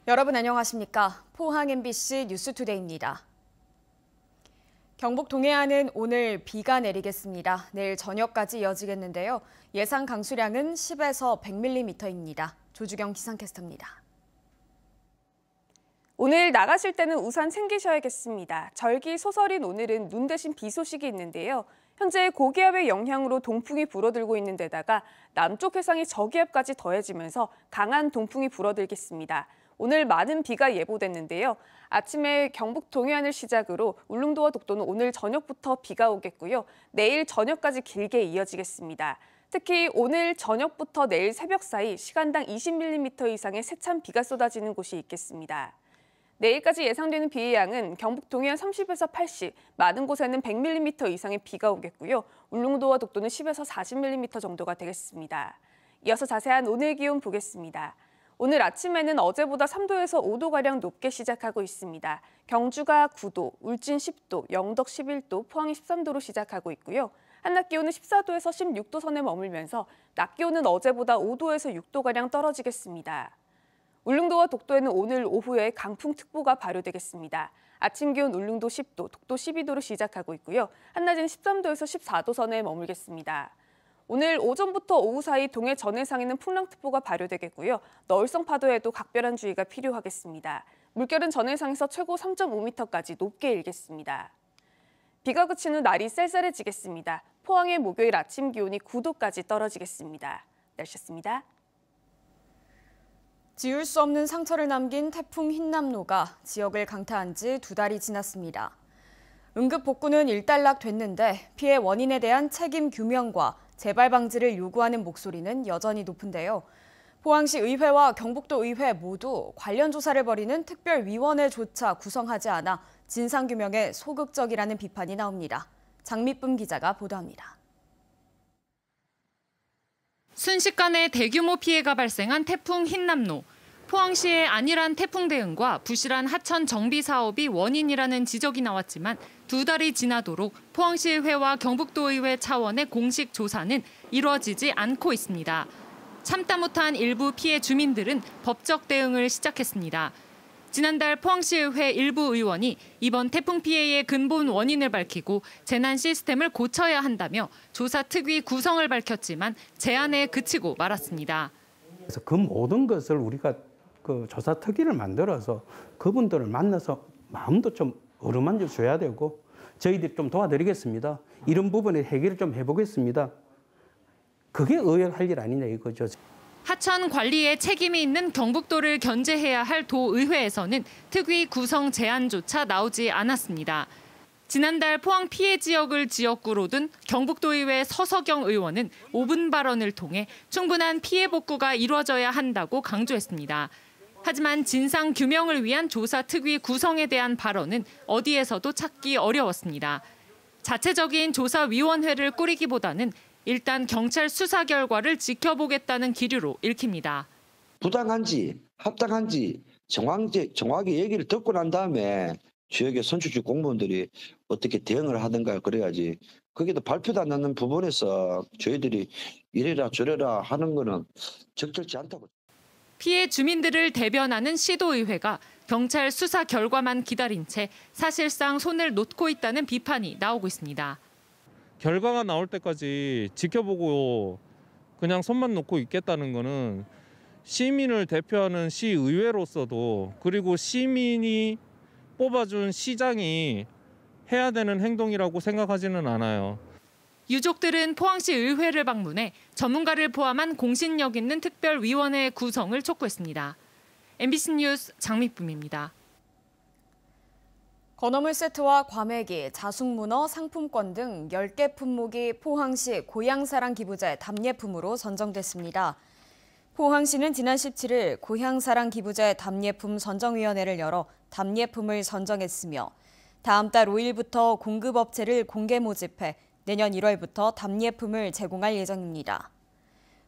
여러분 안녕하십니까? 포항 MBC 뉴스투데이입니다. 경북 동해안은 오늘 비가 내리겠습니다. 내일 저녁까지 이어지겠는데요. 예상 강수량은 10에서 100mm입니다. 조주경 기상캐스터입니다. 오늘 나가실 때는 우산 챙기셔야겠습니다. 절기 소설인 오늘은 눈 대신 비 소식이 있는데요. 현재 고기압의 영향으로 동풍이 불어들고 있는 데다가 남쪽 해상이 저기압까지 더해지면서 강한 동풍이 불어들겠습니다. 오늘 많은 비가 예보됐는데요. 아침에 경북 동해안을 시작으로 울릉도와 독도는 오늘 저녁부터 비가 오겠고요. 내일 저녁까지 길게 이어지겠습니다. 특히 오늘 저녁부터 내일 새벽 사이 시간당 20mm 이상의 세찬 비가 쏟아지는 곳이 있겠습니다. 내일까지 예상되는 비의 양은 경북 동해안 30에서 80, 많은 곳에는 100mm 이상의 비가 오겠고요. 울릉도와 독도는 10에서 40mm 정도가 되겠습니다. 이어서 자세한 오늘 기온 보겠습니다. 오늘 아침에는 어제보다 3도에서 5도가량 높게 시작하고 있습니다. 경주가 9도, 울진 10도, 영덕 11도, 포항이 13도로 시작하고 있고요. 한낮 기온은 14도에서 16도 선에 머물면서 낮 기온은 어제보다 5도에서 6도가량 떨어지겠습니다. 울릉도와 독도에는 오늘 오후에 강풍특보가 발효되겠습니다. 아침 기온 울릉도 10도, 독도 12도로 시작하고 있고요. 한낮은 13도에서 14도 선에 머물겠습니다. 오늘 오전부터 오후 사이 동해 전해상에는 풍랑특보가 발효되겠고요. 너울성 파도에도 각별한 주의가 필요하겠습니다. 물결은 전해상에서 최고 3.5m까지 높게 일겠습니다. 비가 그친 후 날이 쌀쌀해지겠습니다. 포항의 목요일 아침 기온이 9도까지 떨어지겠습니다. 날씨였습니다. 지울 수 없는 상처를 남긴 태풍 흰남노가 지역을 강타한 지 2달이 지났습니다. 응급 복구는 일단락됐는데 피해 원인에 대한 책임 규명과 재발 방지를 요구하는 목소리는 여전히 높은데요. 포항시 의회와 경북도 의회 모두 관련 조사를 벌이는 특별위원회조차 구성하지 않아 진상규명에 소극적이라는 비판이 나옵니다. 장미쁨 기자가 보도합니다. 순식간에 대규모 피해가 발생한 태풍 흰남노. 포항시의 안일한 태풍 대응과 부실한 하천 정비 사업이 원인이라는 지적이 나왔지만 2달이 지나도록 포항시의회와 경북도의회 차원의 공식 조사는 이루어지지 않고 있습니다. 참다 못한 일부 피해 주민들은 법적 대응을 시작했습니다. 지난달 포항시의회 일부 의원이 이번 태풍 피해의 근본 원인을 밝히고 재난 시스템을 고쳐야 한다며 조사 특위 구성을 밝혔지만 제안에 그치고 말았습니다. 그래서 그 모든 것을 우리가 조사 특위를 만들어서 그분들을 만나서 마음도 좀 어루만져 줘야 되고 저희들이 좀 도와드리겠습니다. 이런 부분에 해결을 좀 해보겠습니다. 그게 의회가 할 일 아니냐 이거죠. 하천 관리에 책임이 있는 경북도를 견제해야 할 도의회에서는 특위 구성 제안조차 나오지 않았습니다. 지난달 포항 피해 지역을 지역구로 둔 경북도의회 서석영 의원은 5분 발언을 통해 충분한 피해 복구가 이루어져야 한다고 강조했습니다. 하지만 진상 규명을 위한 조사 특위 구성에 대한 발언은 어디에서도 찾기 어려웠습니다. 자체적인 조사위원회를 꾸리기보다는 일단 경찰 수사 결과를 지켜보겠다는 기류로 읽힙니다. 부당한지 합당한지 정확히 얘기를 듣고 난 다음에 지역의 선출직 공무원들이 어떻게 대응을 하든가 그래야지. 거기도 발표도 안 나는 부분에서 저희들이 이래라 저래라 하는 거는 적절치 않다고. 피해 주민들을 대변하는 시도의회가 경찰 수사 결과만 기다린 채 사실상 손을 놓고 있다는 비판이 나오고 있습니다. 결과가 나올 때까지 지켜보고 그냥 손만 놓고 있겠다는 거는 시민을 대표하는 시의회로서도 그리고 시민이 뽑아준 시장이 해야 되는 행동이라고 생각하지는 않아요. 유족들은 포항시 의회를 방문해 전문가를 포함한 공신력 있는 특별위원회 구성을 촉구했습니다. MBC 뉴스 장미쁨입니다. 건어물 세트와 과메기, 자숙문어, 상품권 등 10개 품목이 포항시 고향사랑 기부제 답례품으로 선정됐습니다. 포항시는 지난 17일 고향사랑 기부제 답례품 선정위원회를 열어 답례품을 선정했으며 다음 달 5일부터 공급업체를 공개 모집해 내년 1월부터 답례품을 제공할 예정입니다.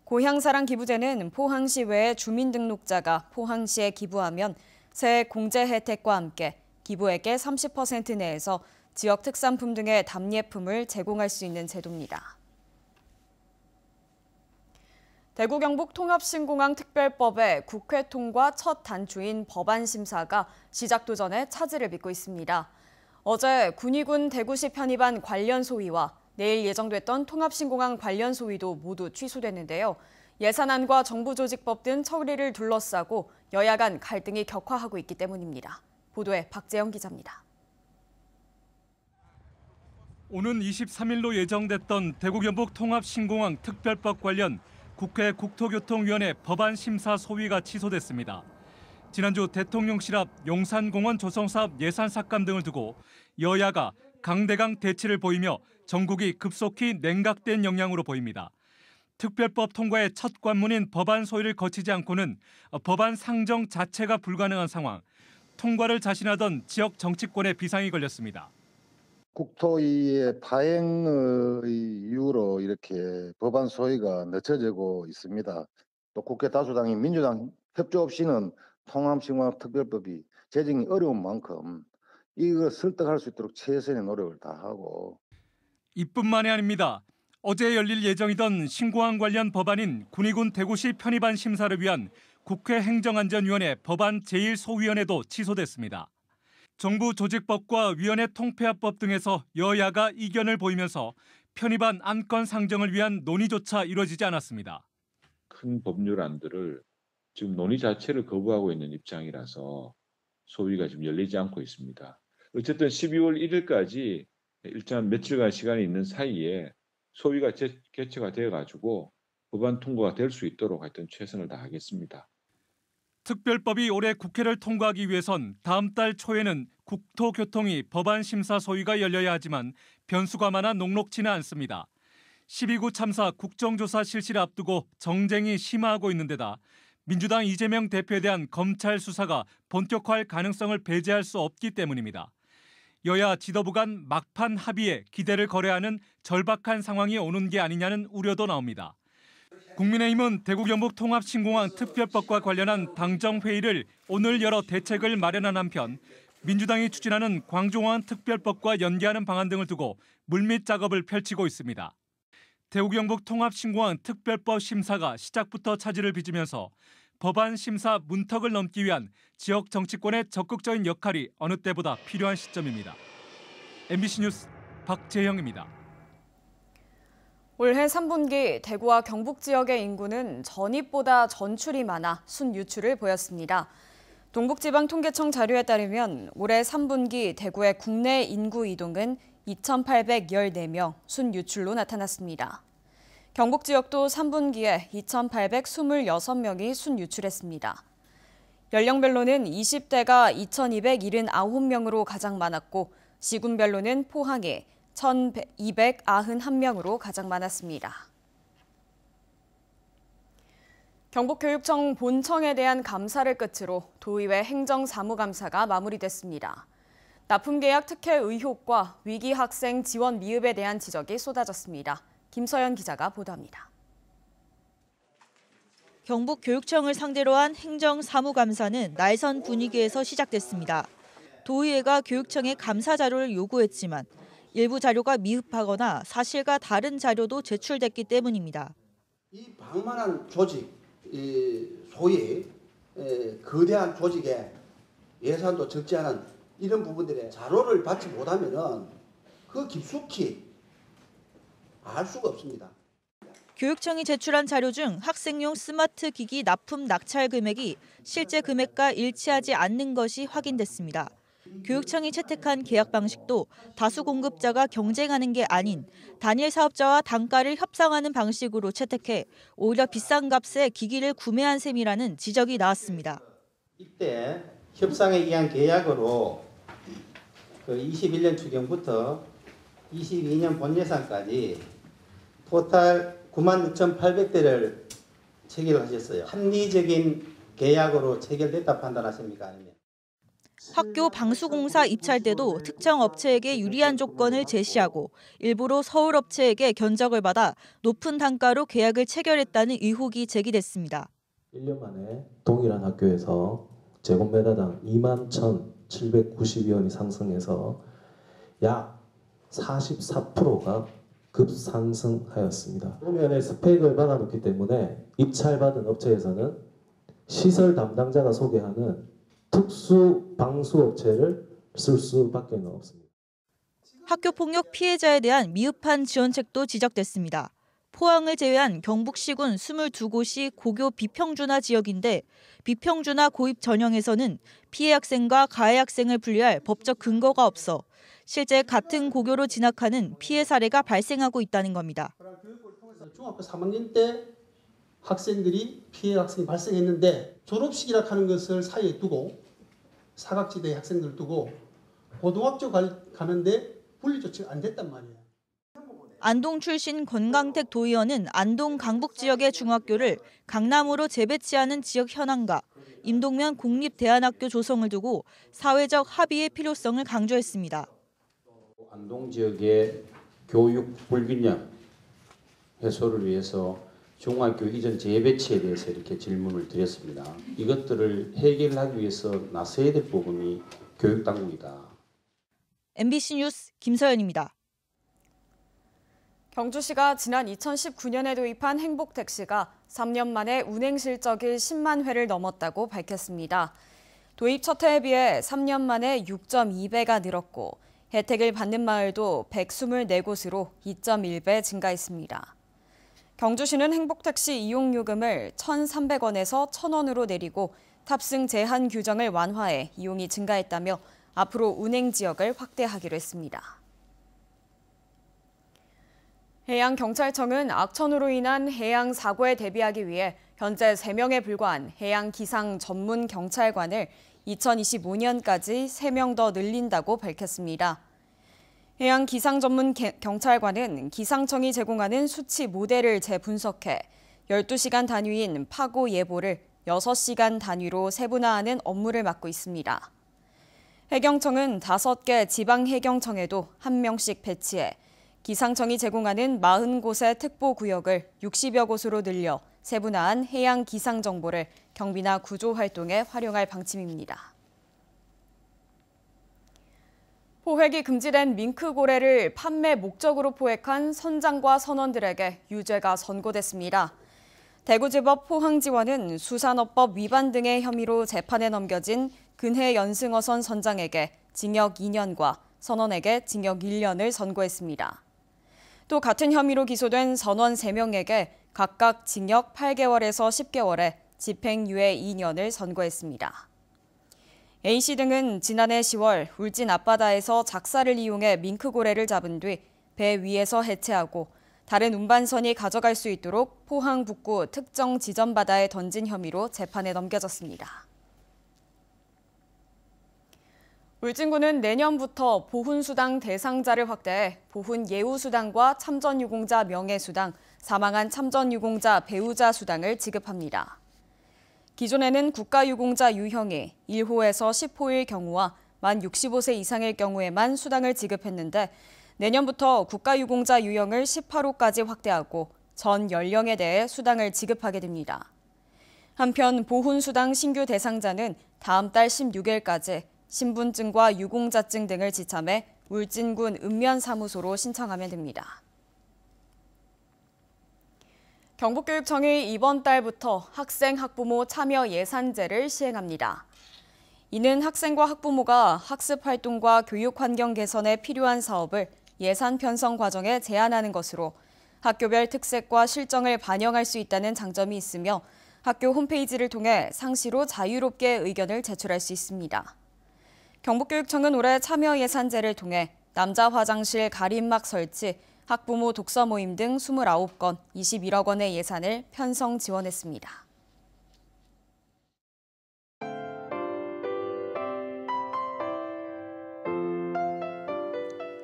고향사랑 기부제는 포항시 외의 주민등록자가 포항시에 기부하면 세액 공제 혜택과 함께 기부액의 30% 내에서 지역 특산품 등의 답례품을 제공할 수 있는 제도입니다. 대구 경북 통합신공항 특별법의 국회 통과 첫 단추인 법안 심사가 시작도 전에 차질을 빚고 있습니다. 어제 군의군 대구시 편입안 관련 소위와 내일 예정됐던 통합신공항 관련 소위도 모두 취소됐는데요. 예산안과 정부조직법 등 처리를 둘러싸고 여야 간 갈등이 격화하고 있기 때문입니다. 보도에 박재영 기자입니다. 오는 23일로 예정됐던 대구 경북 통합신공항 특별법 관련 국회 국토교통위원회 법안 심사 소위가 취소됐습니다. 지난주 대통령실 앞 용산공원 조성사업 예산 삭감 등을 두고 여야가 강대강 대치를 보이며 전국이 급속히 냉각된 영향으로 보입니다. 특별법 통과의 첫 관문인 법안 소위를 거치지 않고는 법안 상정 자체가 불가능한 상황, 통과를 자신하던 지역 정치권에 비상이 걸렸습니다. 국토위의 파행의 이유로 이렇게 법안 소위가 늦춰지고 있습니다. 또 국회 다수당인 민주당 협조 없이는 통합신공항 특별법이 제정이 어려운 만큼 이걸 설득할 수 있도록 최선의 노력을 다하고. 이뿐만이 아닙니다. 어제 열릴 예정이던 신공항 관련 법안인 군의군 대구시 편입안 심사를 위한 국회 행정안전위원회 법안 제1소위원회도 취소됐습니다. 정부 조직법과 위원회 통폐합법 등에서 여야가 이견을 보이면서 편입안 안건 상정을 위한 논의조차 이루어지지 않았습니다. 큰 법률안들을 지금 논의 자체를 거부하고 있는 입장이라서 소위가 지금 열리지 않고 있습니다. 어쨌든 12월 1일까지 일단 며칠간 시간이 있는 사이에 소위가 개최가 되어가지고 법안 통과가 될 수 있도록 하여튼 최선을 다하겠습니다. 특별법이 올해 국회를 통과하기 위해선 다음 달 초에는 국토교통위 법안 심사 소위가 열려야 하지만 변수가 많아 녹록지는 않습니다. 12구 참사 국정조사 실시를 앞두고 정쟁이 심화하고 있는 데다 민주당 이재명 대표에 대한 검찰 수사가 본격화할 가능성을 배제할 수 없기 때문입니다. 여야 지도부 간 막판 합의에 기대를 걸어야 하는 절박한 상황이 오는 게 아니냐는 우려도 나옵니다. 국민의힘은 대구 경북 통합신공항 특별법과 관련한 당정회의를 오늘 열어 대책을 마련한 한편 민주당이 추진하는 광주공항 특별법과 연계하는 방안 등을 두고 물밑 작업을 펼치고 있습니다. 대구 경북 통합신공항 특별법 심사가 시작부터 차질을 빚으면서 법안 심사 문턱을 넘기 위한 지역 정치권의 적극적인 역할이 어느 때보다 필요한 시점입니다. MBC 뉴스 박재영입니다. 올해 3분기 대구와 경북 지역의 인구는 전입보다 전출이 많아 순유출을 보였습니다. 동북지방통계청 자료에 따르면 올해 3분기 대구의 국내 인구 이동은 2,814명, 순유출로 나타났습니다. 경북 지역도 3분기에 2,826명이 순유출했습니다. 연령별로는 20대가 2,279명으로 가장 많았고 시군별로는 포항이 1,291명으로 가장 많았습니다. 경북교육청 본청에 대한 감사를 끝으로 도의회 행정사무감사가 마무리됐습니다. 납품계약 특혜 의혹과 위기 학생 지원 미흡에 대한 지적이 쏟아졌습니다. 김서연 기자가 보도합니다. 경북교육청을 상대로 한 행정사무감사는 날선 분위기에서 시작됐습니다. 도의회가 교육청에 감사 자료를 요구했지만 일부 자료가 미흡하거나 사실과 다른 자료도 제출됐기 때문입니다. 이 방만한 조직, 소위 거대한 조직에 예산도 적지 않은 이런 부분들의 자료를 받지 못하면은 그 깊숙이 알 수가 없습니다. 교육청이 제출한 자료 중 학생용 스마트 기기 납품 낙찰 금액이 실제 금액과 일치하지 않는 것이 확인됐습니다. 교육청이 채택한 계약 방식도 다수 공급자가 경쟁하는 게 아닌 단일 사업자와 단가를 협상하는 방식으로 채택해 오히려 비싼 값에 기기를 구매한 셈이라는 지적이 나왔습니다. 이때 협상에 의한 계약으로 21년 추경부터 22년 본 예산까지 토탈 96,800대를 체결하셨어요. 합리적인 계약으로 체결됐다 판단하십니까? 아니면? 학교 방수공사 입찰 때도 특정 업체에게 유리한 조건을 제시하고 일부러 서울 업체에게 견적을 받아 높은 단가로 계약을 체결했다는 의혹이 제기됐습니다. 1년 만에 동일한 학교에서 제곱미터당 21,792원이 상승해서 약 44%가 급상승하였습니다. 도면에 스펙을 받아놓기 때문에 입찰받은 업체에서는 시설 담당자가 소개하는 특수 방수업체를 쓸 수밖에 없습니다. 학교폭력 피해자에 대한 미흡한 지원책도 지적됐습니다. 포항을 제외한 경북 시군 22곳이 고교 비평준화 지역인데 비평준화 고입 전형에서는 피해 학생과 가해 학생을 분리할 법적 근거가 없어 실제 같은 고교로 진학하는 피해 사례가 발생하고 있다는 겁니다. 중학교 3학년 때 학생들이 피해 학생이 발생했는데 졸업식이라 하는 것을 사이에 두고 사각지대 학생들 두고 고등학교 가는데 분리 조치가 안 됐단 말이에요. 안동 출신 권강택 도의원은 안동 강북 지역의 중학교를 강남으로 재배치하는 지역 현안과 임동면 공립대안학교 조성을 두고 사회적 합의의 필요성을 강조했습니다. 안동 지역의 교육 불균형 해소를 위해서 중학교 이전 재배치에 대해서 이렇게 질문을 드렸습니다. 이것들을 해결하기 위해서 나서야 될 부분이 교육당국이다. MBC 뉴스 김서연입니다. 경주시가 지난 2019년에 도입한 행복택시가 3년 만에 운행 실적이 10만 회를 넘었다고 밝혔습니다. 도입 첫 해에 비해 3년 만에 6.2배가 늘었고 혜택을 받는 마을도 124곳으로 2.1배 증가했습니다. 경주시는 행복택시 이용요금을 1,300원에서 1,000원으로 내리고 탑승 제한 규정을 완화해 이용이 증가했다며 앞으로 운행 지역을 확대하기로 했습니다. 해양경찰청은 악천후로 인한 해양 사고에 대비하기 위해 현재 3명에 불과한 해양기상 전문 경찰관을 2025년까지 3명 더 늘린다고 밝혔습니다. 해양기상 전문 경찰관은 기상청이 제공하는 수치 모델을 재분석해 12시간 단위인 파고 예보를 6시간 단위로 세분화하는 업무를 맡고 있습니다. 해경청은 5개 지방해경청에도 1명씩 배치해 기상청이 제공하는 40곳의 특보구역을 60여 곳으로 늘려 세분화한 해양 기상 정보를 경비나 구조 활동에 활용할 방침입니다. 포획이 금지된 밍크고래를 판매 목적으로 포획한 선장과 선원들에게 유죄가 선고됐습니다. 대구지법 포항지원은 수산업법 위반 등의 혐의로 재판에 넘겨진 근해 연승어선 선장에게 징역 2년과 선원에게 징역 1년을 선고했습니다. 또 같은 혐의로 기소된 선원 3명에게 각각 징역 8개월에서 10개월에 집행유예 2년을 선고했습니다. A씨 등은 지난해 10월 울진 앞바다에서 작사를 이용해 밍크고래를 잡은 뒤 배 위에서 해체하고 다른 운반선이 가져갈 수 있도록 포항 북구 특정 지점 바다에 던진 혐의로 재판에 넘겨졌습니다. 울진군은 내년부터 보훈수당 대상자를 확대해 보훈예우수당과 참전유공자 명예수당, 사망한 참전유공자 배우자 수당을 지급합니다. 기존에는 국가유공자 유형이 1호에서 10호일 경우와 만 65세 이상일 경우에만 수당을 지급했는데 내년부터 국가유공자 유형을 18호까지 확대하고 전 연령에 대해 수당을 지급하게 됩니다. 한편 보훈수당 신규 대상자는 다음 달 16일까지 신분증과 유공자증 등을 지참해 울진군 읍면사무소로 신청하면 됩니다. 경북교육청이 이번 달부터 학생, 학부모 참여 예산제를 시행합니다. 이는 학생과 학부모가 학습 활동과 교육 환경 개선에 필요한 사업을 예산 편성 과정에 제안하는 것으로 학교별 특색과 실정을 반영할 수 있다는 장점이 있으며 학교 홈페이지를 통해 상시로 자유롭게 의견을 제출할 수 있습니다. 경북교육청은 올해 참여 예산제를 통해 남자 화장실 가림막 설치, 학부모 독서 모임 등 29건, 21억 원의 예산을 편성 지원했습니다.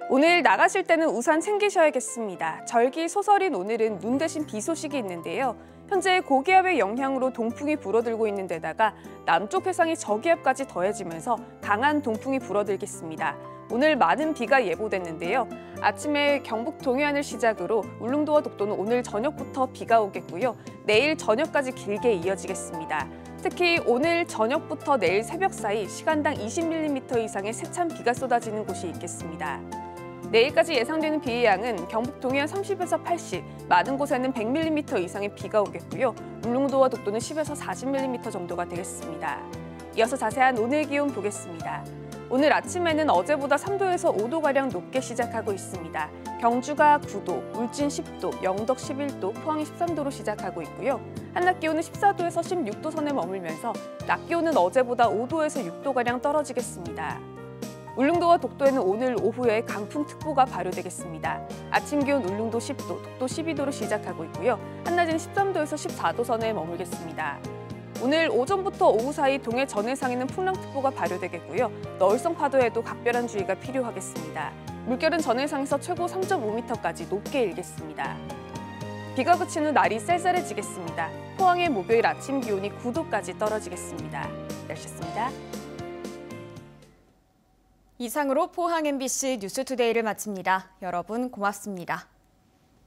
오늘 나가실 때는 우산 챙기셔야겠습니다. 절기 소설인 오늘은 눈 대신 비 소식이 있는데요. 현재 고기압의 영향으로 동풍이 불어들고 있는 데다가 남쪽 해상에 저기압까지 더해지면서 강한 동풍이 불어들겠습니다. 오늘 많은 비가 예보됐는데요. 아침에 경북 동해안을 시작으로 울릉도와 독도는 오늘 저녁부터 비가 오겠고요. 내일 저녁까지 길게 이어지겠습니다. 특히 오늘 저녁부터 내일 새벽 사이 시간당 20mm 이상의 세찬 비가 쏟아지는 곳이 있겠습니다. 내일까지 예상되는 비의 양은 경북 동해안 30에서 80, 많은 곳에는 100mm 이상의 비가 오겠고요. 울릉도와 독도는 10에서 40mm 정도가 되겠습니다. 이어서 자세한 오늘 기온 보겠습니다. 오늘 아침에는 어제보다 3도에서 5도가량 높게 시작하고 있습니다. 경주가 9도, 울진 10도, 영덕 11도, 포항이 13도로 시작하고 있고요. 한낮 기온은 14도에서 16도 선에 머물면서 낮 기온은 어제보다 5도에서 6도가량 떨어지겠습니다. 울릉도와 독도에는 오늘 오후에 강풍특보가 발효되겠습니다. 아침 기온 울릉도 10도, 독도 12도로 시작하고 있고요. 한낮은 13도에서 14도 선에 머물겠습니다. 오늘 오전부터 오후 사이 동해 전해상에는 풍랑특보가 발효되겠고요. 너울성 파도에도 각별한 주의가 필요하겠습니다. 물결은 전해상에서 최고 3.5m까지 높게 일겠습니다. 비가 그친 후 날이 쌀쌀해지겠습니다. 포항의 목요일 아침 기온이 9도까지 떨어지겠습니다. 날씨였습니다. 이상으로 포항 MBC 뉴스투데이를 마칩니다. 여러분 고맙습니다.